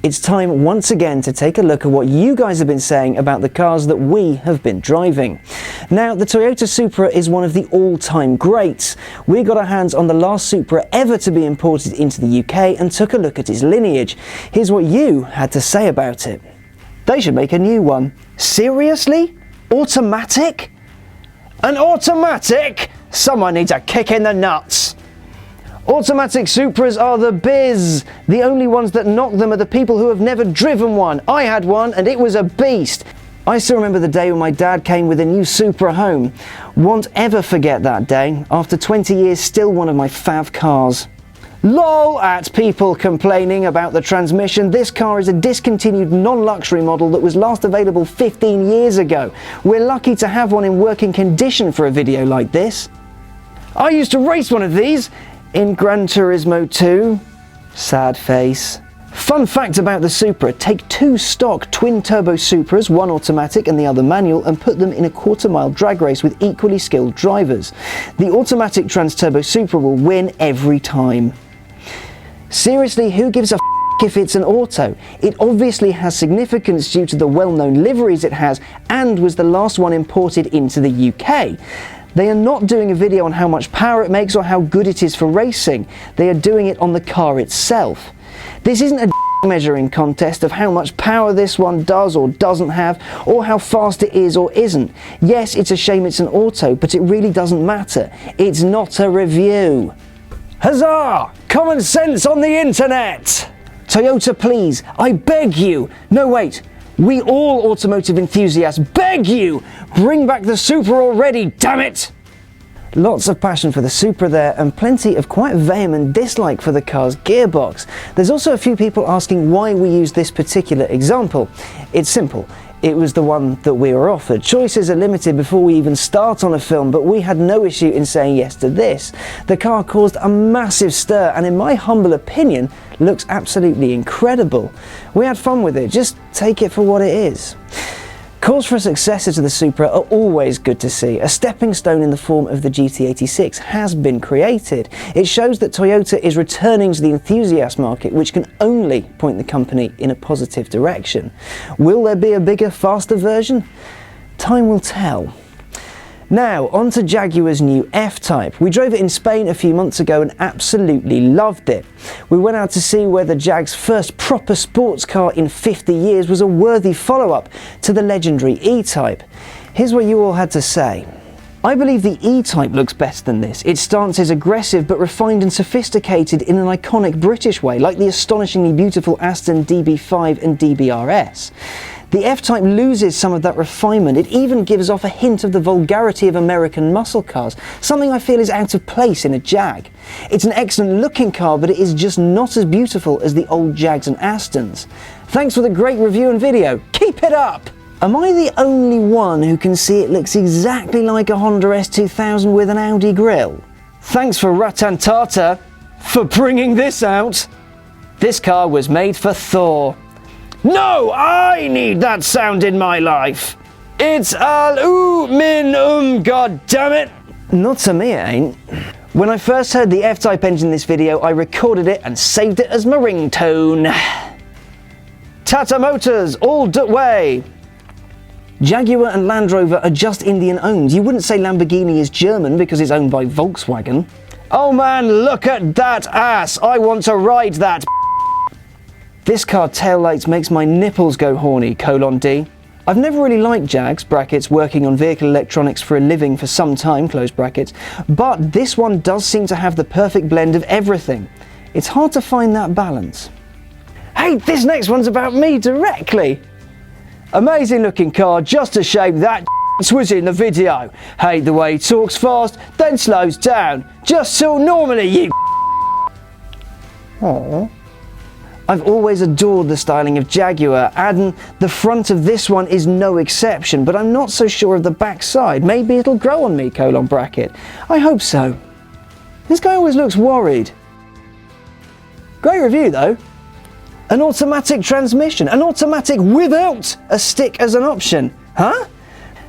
it's time once again to take a look at what you guys have been saying about the cars that we have been driving. Now, the Toyota Supra is one of the all-time greats. We got our hands on the last Supra ever to be imported into the UK and took a look at its lineage. Here's what you had to say about it. They should make a new one. Seriously? Automatic? An automatic? Someone needs a kick in the nuts. Automatic Supras are the biz. The only ones that knock them are the people who have never driven one. I had one and it was a beast. I still remember the day when my dad came with a new Supra home. Won't ever forget that day. After 20 years, still one of my fav cars. LOL at people complaining about the transmission. This car is a discontinued non-luxury model that was last available 15 years ago. We're lucky to have one in working condition for a video like this. I used to race one of these in Gran Turismo 2. Sad face. Fun fact about the Supra, take two stock twin-turbo Supras, one automatic and the other manual, and put them in a quarter-mile drag race with equally skilled drivers. The automatic trans-turbo Supra will win every time. Seriously, who gives a f*** if it's an auto? It obviously has significance due to the well-known liveries it has and was the last one imported into the UK. They are not doing a video on how much power it makes or how good it is for racing. They are doing it on the car itself. This isn't a measuring contest of how much power this one does or doesn't have, or how fast it is or isn't. Yes, it's a shame it's an auto, but it really doesn't matter. It's not a review. Huzzah! Common sense on the internet! Toyota, please, I beg you. No, wait. We all automotive enthusiasts beg you, bring back the Supra already, damn it! Lots of passion for the Supra there and plenty of quite vehement dislike for the car's gearbox. There's also a few people asking why we use this particular example. It's simple. It was the one that we were offered. Choices are limited before we even start on a film, but we had no issue in saying yes to this. The car caused a massive stir and in my humble opinion, looks absolutely incredible. We had fun with it, just take it for what it is. Calls for a successor to the Supra are always good to see. A stepping stone in the form of the GT86 has been created. It shows that Toyota is returning to the enthusiast market, which can only point the company in a positive direction. Will there be a bigger, faster version? Time will tell. Now, on to Jaguar's new F-Type. We drove it in Spain a few months ago and absolutely loved it. We went out to see whether Jag's first proper sports car in 50 years was a worthy follow-up to the legendary E-Type. Here's what you all had to say. I believe the E-Type looks better than this. Its stance is aggressive but refined and sophisticated in an iconic British way, like the astonishingly beautiful Aston DB5 and DBRS. The F-Type loses some of that refinement. It even gives off a hint of the vulgarity of American muscle cars, something I feel is out of place in a Jag. It's an excellent looking car, but it is just not as beautiful as the old Jags and Astons. Thanks for the great review and video. Keep it up! Am I the only one who can see it looks exactly like a Honda S2000 with an Audi grille? Thanks for Ratan Tata for bringing this out. This car was made for Thor. No, I need that sound in my life. It's aluminum, goddammit. Not to me, it ain't. When I first heard the F-Type engine in this video, I recorded it and saved it as my ringtone. Tata Motors, all the way. Jaguar and Land Rover are just Indian owned. You wouldn't say Lamborghini is German because it's owned by Volkswagen. Oh man, look at that ass. I want to ride that. This car taillights makes my nipples go horny, :D. I've never really liked Jags, brackets, working on vehicle electronics for a living for some time, close brackets, but this one does seem to have the perfect blend of everything. It's hard to find that balance. Hey, this next one's about me directly. Amazing looking car, just a shame that was in the video. Hate the way he talks fast, then slows down, just so normally you. Aww. I've always adored the styling of Jaguar, and the front of this one is no exception, but I'm not so sure of the back side. Maybe it'll grow on me, :bracket. I hope so. This guy always looks worried. Great review though. An automatic transmission, an automatic without a stick as an option. Huh?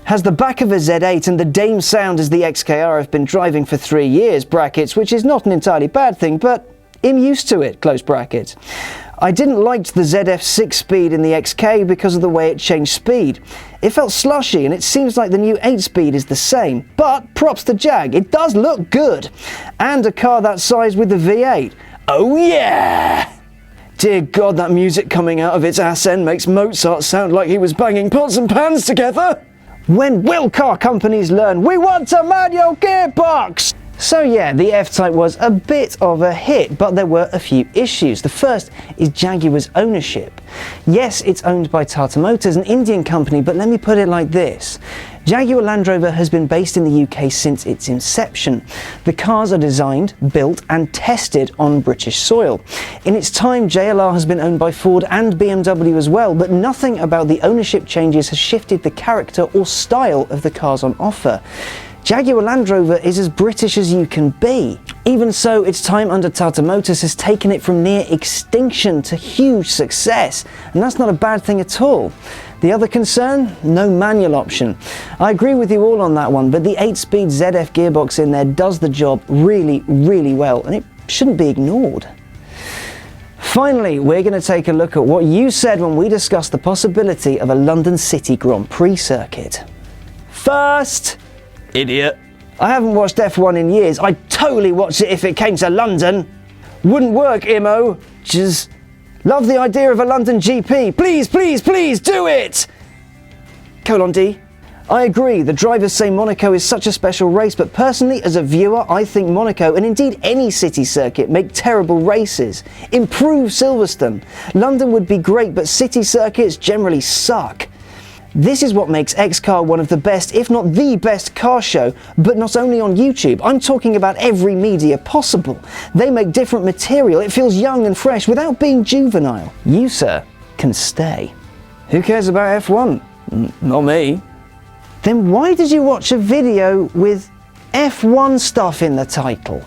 Has the back of a Z8 and the Dame sound as the XCAR I've been driving for 3 years, brackets, which is not an entirely bad thing, but I'm used to it, close brackets. I didn't like the ZF 6-speed in the XK because of the way it changed speed. It felt slushy and it seems like the new 8-speed is the same, but props to Jag, it does look good. And a car that size with the V8. Oh yeah! Dear God, that music coming out of its ass end makes Mozart sound like he was banging pots and pans together. When will car companies learn? We want a manual gearbox! So yeah, the F-Type was a bit of a hit, but there were a few issues. The first is Jaguar's ownership. Yes, it's owned by Tata Motors, an Indian company, but let me put it like this. Jaguar Land Rover has been based in the UK since its inception. The cars are designed, built and tested on British soil. In its time, JLR has been owned by Ford and BMW as well, but nothing about the ownership changes has shifted the character or style of the cars on offer. Jaguar Land Rover is as British as you can be. Even so, its time under Tata Motors has taken it from near extinction to huge success, and that's not a bad thing at all. The other concern? No manual option. I agree with you all on that one, but the 8-speed ZF gearbox in there does the job really, really well, and it shouldn't be ignored. Finally, we're going to take a look at what you said when we discussed the possibility of a London City Grand Prix circuit. First, idiot. I haven't watched F1 in years. I'd totally watch it if it came to London. Wouldn't work, Imo. Just love the idea of a London GP. Please, please, please do it! D. I agree, the drivers say Monaco is such a special race, but personally, as a viewer, I think Monaco, and indeed any city circuit, make terrible races. Improve Silverstone. London would be great, but city circuits generally suck. This is what makes XCAR one of the best, if not the best car show, but not only on YouTube. I'm talking about every media possible. They make different material, it feels young and fresh without being juvenile. You, sir, can stay. Who cares about F1? Not me. Then why did you watch a video with F1 stuff in the title?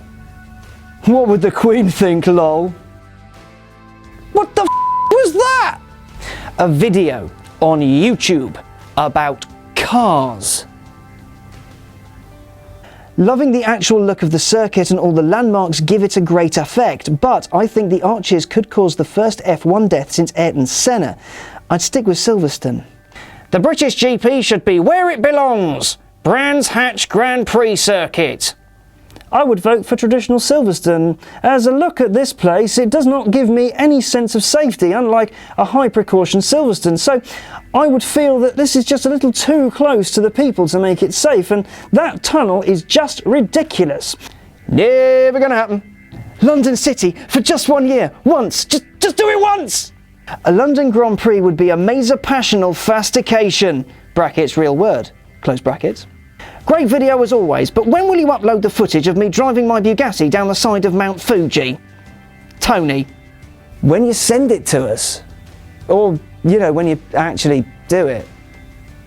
What would the Queen think, lol? What the f was that? A video on YouTube about cars. Loving the actual look of the circuit and all the landmarks give it a great effect, but I think the arches could cause the first F1 death since Ayrton Senna. I'd stick with Silverstone. The British GP should be where it belongs. Brands Hatch Grand Prix circuit. I would vote for traditional Silverstone. As a look at this place, it does not give me any sense of safety, unlike a high-precaution Silverstone, so I would feel that this is just a little too close to the people to make it safe, and that tunnel is just ridiculous. Never gonna happen. London City for just 1 year, once, just do it once! A London Grand Prix would be a major passional fastication, brackets real word, close brackets. Great video as always, but when will you upload the footage of me driving my Bugatti down the side of Mount Fuji? Tony. When you send it to us. Or, you know, when you actually do it.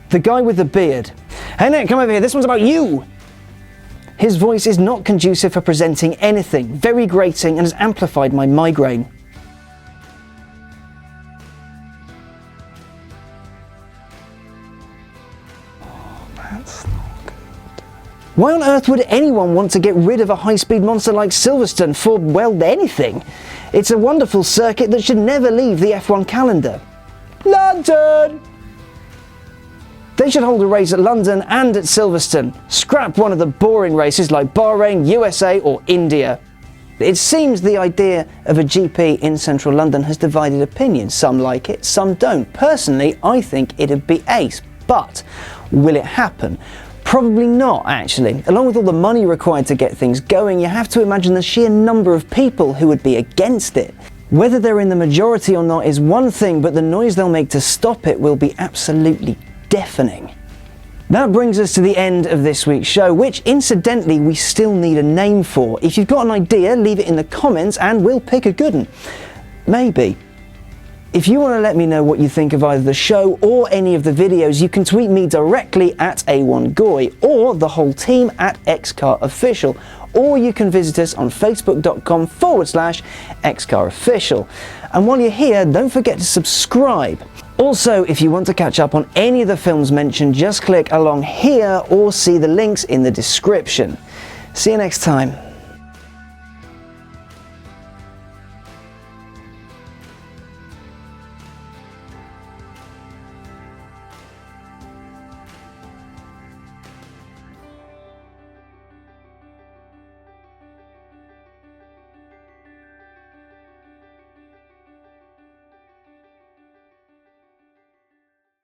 The guy with the beard. Hey Nick, come over here, this one's about you! His voice is not conducive for presenting anything, very grating, and has amplified my migraine. Why on earth would anyone want to get rid of a high-speed monster like Silverstone for, well, anything? It's a wonderful circuit that should never leave the F1 calendar. London! They should hold a race at London and at Silverstone. Scrap one of the boring races like Bahrain, USA or India. It seems the idea of a GP in central London has divided opinions. Some like it, some don't. Personally, I think it'd be ace. But will it happen? Probably not, actually. Along with all the money required to get things going, you have to imagine the sheer number of people who would be against it. Whether they're in the majority or not is one thing, but the noise they'll make to stop it will be absolutely deafening. That brings us to the end of this week's show, which incidentally we still need a name for. If you've got an idea, leave it in the comments and we'll pick a good one. Maybe. If you want to let me know what you think of either the show or any of the videos, you can tweet me directly at A1Goy or the whole team at XCAR Official, or you can visit us on facebook.com/XCAR Official. And while you're here, don't forget to subscribe. Also, if you want to catch up on any of the films mentioned, just click along here or see the links in the description. See you next time.